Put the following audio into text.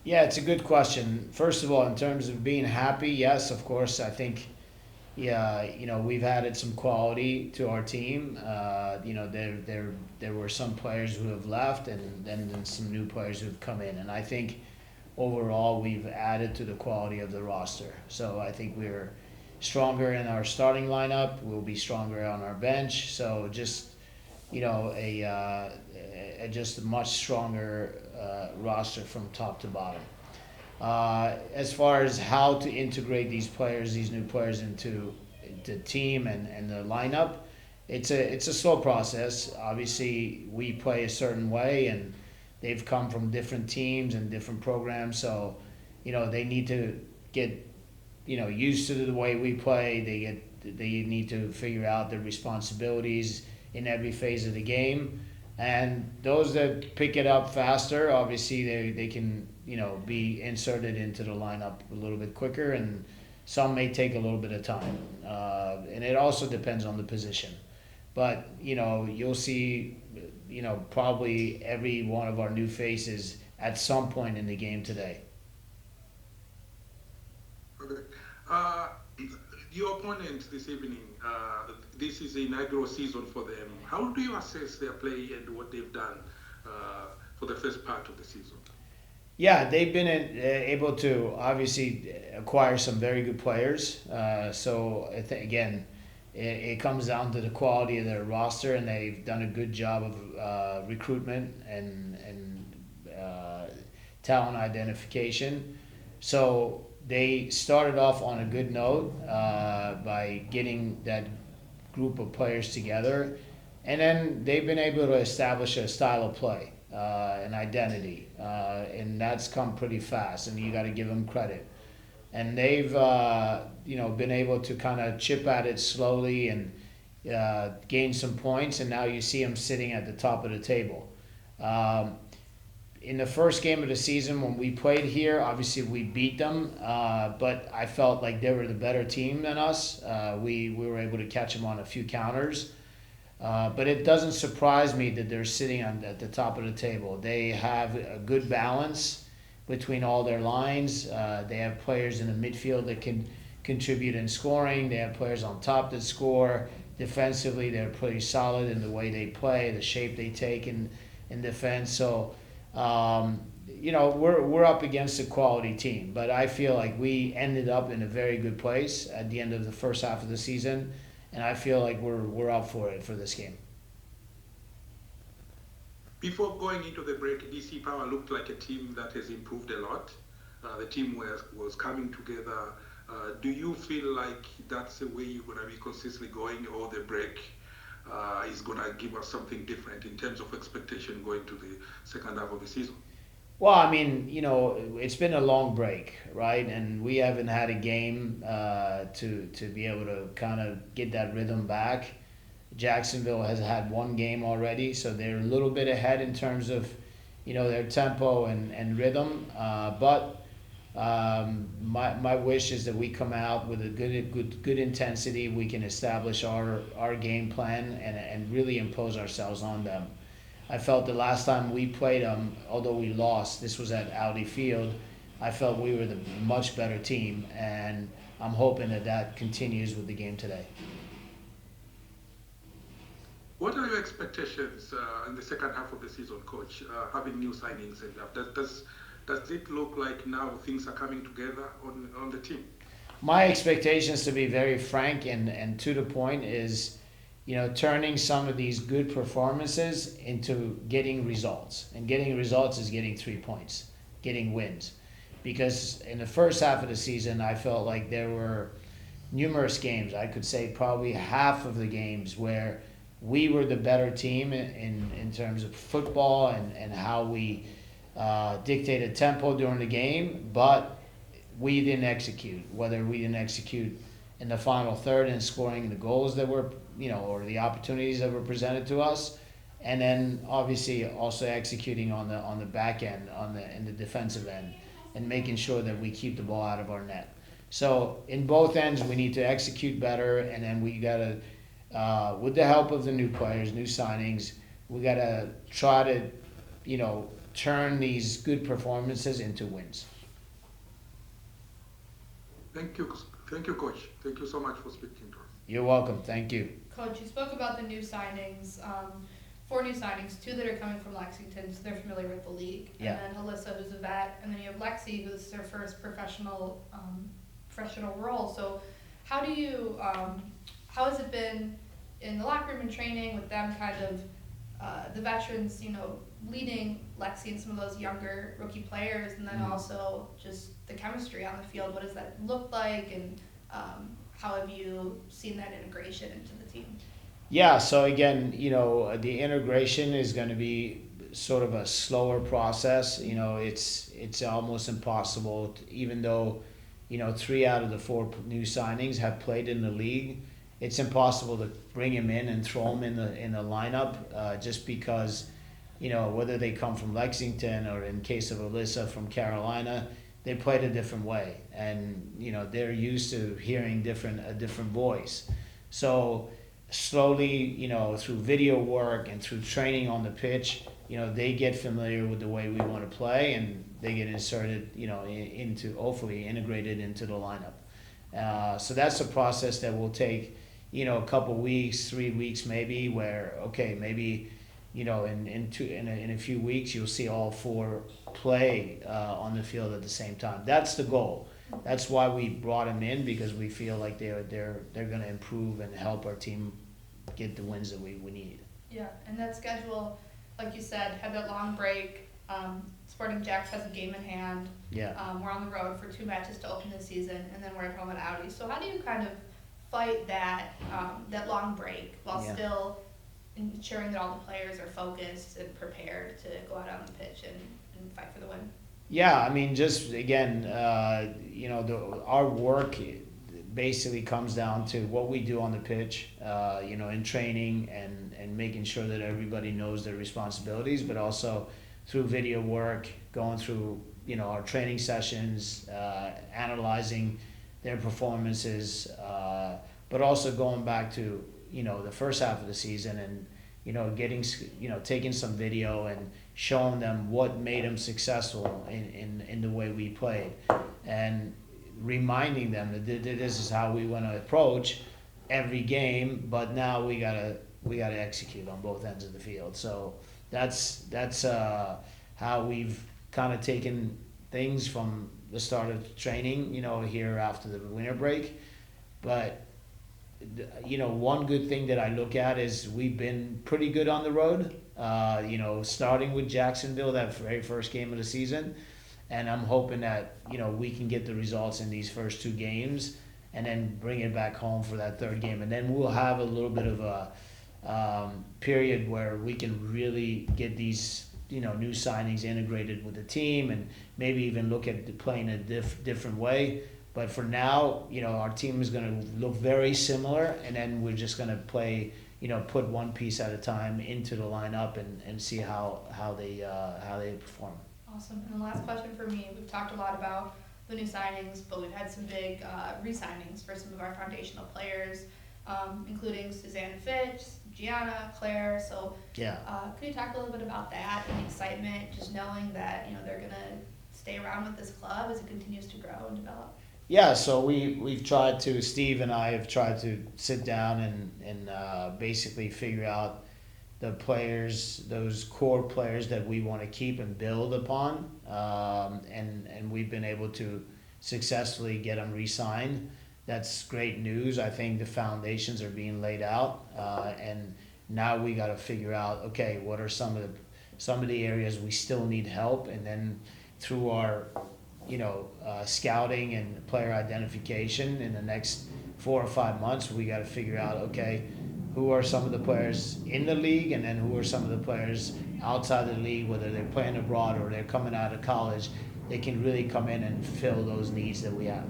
Yeah, it's a good question. First of all, in terms of being happy, yes, of course. I think, yeah, we've added some quality to our team. There were some players who have left, and then some new players who've come in. And I think overall we've added to the quality of the roster. So I think we're stronger in our starting lineup. We'll be stronger on our bench. So just just a much stronger roster from top to bottom. As far as how to integrate these new players into the team and the lineup, it's a slow process. Obviously, we play a certain way, and they've come from different teams and different programs, so they need to get used to the way we play. They need to figure out their responsibilities in every phase of the game. And those that pick it up faster, obviously they can be inserted into the lineup a little bit quicker, and some may take a little bit of time. And it also depends on the position. But you'll see probably every one of our new faces at some point in the game today. Okay. Uh, your opponent this evening, this is the inaugural season for them. How do you assess their play and what they've done for the first part of the season? Yeah, they've been able to obviously acquire some very good players. So again, it comes down to the quality of their roster, and they've done a good job of recruitment and talent identification. So they started off on a good note by getting that group of players together, and then they've been able to establish a style of play, an identity, and that's come pretty fast. And you got to give them credit. And they've been able to kind of chip at it slowly and gain some points, and now you see them sitting at the top of the table. Um, in the first game of the season when we played here, obviously we beat them, but I felt like they were the better team than us. We were able to catch them on a few counters. But it doesn't surprise me that they're sitting at the top of the table. They have a good balance between all their lines. They have players in the midfield that can contribute in scoring. They have players on top that score. Defensively, they're pretty solid in the way they play, the shape they take in defense. So, we're up against a quality team, but I feel like we ended up in a very good place at the end of the first half of the season, and I feel like we're up for it for this game. Before going into the break, DC Power looked like a team that has improved a lot. The team was coming together. Do you feel like that's the way you're going to be consistently going, or the break is going to give us something different in terms of expectation going to the second half of the season? Well, I mean, it's been a long break, right? And we haven't had a game to be able to kind of get that rhythm back. Jacksonville has had one game already, so they're a little bit ahead in terms of, their tempo and rhythm. But my wish is that we come out with a good intensity. We can establish our game plan and really impose ourselves on them. I felt the last time we played them, although we lost, this was at Audi Field. I felt we were the much better team, and I'm hoping that continues with the game today. What are your expectations in the second half of the season, Coach? Having new signings and that, does it look like now things are coming together on the team? My expectations, to be very frank and to the point, is turning some of these good performances into getting results. And getting results is getting 3 points, getting wins. Because in the first half of the season, I felt like there were numerous games, I could say probably half of the games, where we were the better team in terms of football and how we dictated tempo during the game, but we didn't execute. Whether we didn't execute in the final third and scoring the goals that were, or the opportunities that were presented to us, and then obviously also executing on the back end, in the defensive end, and making sure that we keep the ball out of our net. So in both ends, we need to execute better, and then we gotta, with the help of the new players, new signings, we gotta try to, turn these good performances into wins. Thank you, Coach. Thank you so much for speaking to us. You're welcome. Thank you. Coach, you spoke about the new signings. 4 new signings, 2 that are coming from Lexington, so they're familiar with the league. Yeah. And then Alyssa, who's a vet, and then you have Lexi, who's her first professional role. So how do you, how has it been in the locker room and training with them kind of, the veterans, leading Lexi and some of those younger rookie players, and then also just the chemistry on the field? What does that look like, and how have you seen that integration into the team? Yeah, so again, the integration is going to be sort of a slower process. It's almost impossible, even though, 3 out of the 4 new signings have played in the league. It's impossible to bring them in and throw them in the lineup, just because, whether they come from Lexington or in case of Alyssa from Carolina, they played a different way, and they're used to hearing a different voice. So slowly, through video work and through training on the pitch, they get familiar with the way we want to play, and they get inserted, into, hopefully integrated into the lineup. So that's a process that will take, a couple weeks, 3 weeks maybe, where, okay, maybe, in a few weeks you'll see all 4 play on the field at the same time. That's the goal. That's why we brought them in, because we feel like they're going to improve and help our team get the wins that we need. Yeah, and that schedule, like you said, had that long break. Sporting Jax has a game in hand. Yeah. We're on the road for 2 matches to open the season, and then we're at home at Audi. So how do you kind of fight that long break while still ensuring that all the players are focused and prepared to go out on the pitch and fight for the win? Yeah, I mean, just again, our work basically comes down to what we do on the pitch, in training and making sure that everybody knows their responsibilities, but also through video work, going through, our training sessions, analyzing their performances, but also going back to, the first half of the season and, getting, taking some video and showing them what made them successful in the way we played, and reminding them that this is how we want to approach every game, but now we gotta execute on both ends of the field. So that's how we've kind of taken things from the start of training, here after the winter break. But one good thing that I look at is we've been pretty good on the road, starting with Jacksonville, that very first game of the season. And I'm hoping that, we can get the results in these first 2 games and then bring it back home for that 3rd game. And then we'll have a little bit of a period where we can really get these, new signings integrated with the team, and maybe even look at playing a different way. But for now, our team is going to look very similar, and then we're just going to play, put one piece at a time into the lineup and see how they perform. Awesome. And the last question for me, we've talked a lot about the new signings, but we've had some big re-signings for some of our foundational players, including Suzanne Fitch, Gianna, Claire. So Yeah. Could you talk a little bit about that and the excitement, just knowing that, they're going to stay around with this club as it continues to grow and develop? Yeah, so we've tried to, Steve and I have tried to sit down and basically figure out the players, those core players that we want to keep and build upon, and we've been able to successfully get them re-signed. That's great news. I think the foundations are being laid out, and now we got to figure out, okay, what are some of the areas we still need help, and then through our scouting and player identification in the next 4 or 5 months, we got to figure out, okay, who are some of the players in the league, and then who are some of the players outside the league, whether they're playing abroad or they're coming out of college, they can really come in and fill those needs that we have.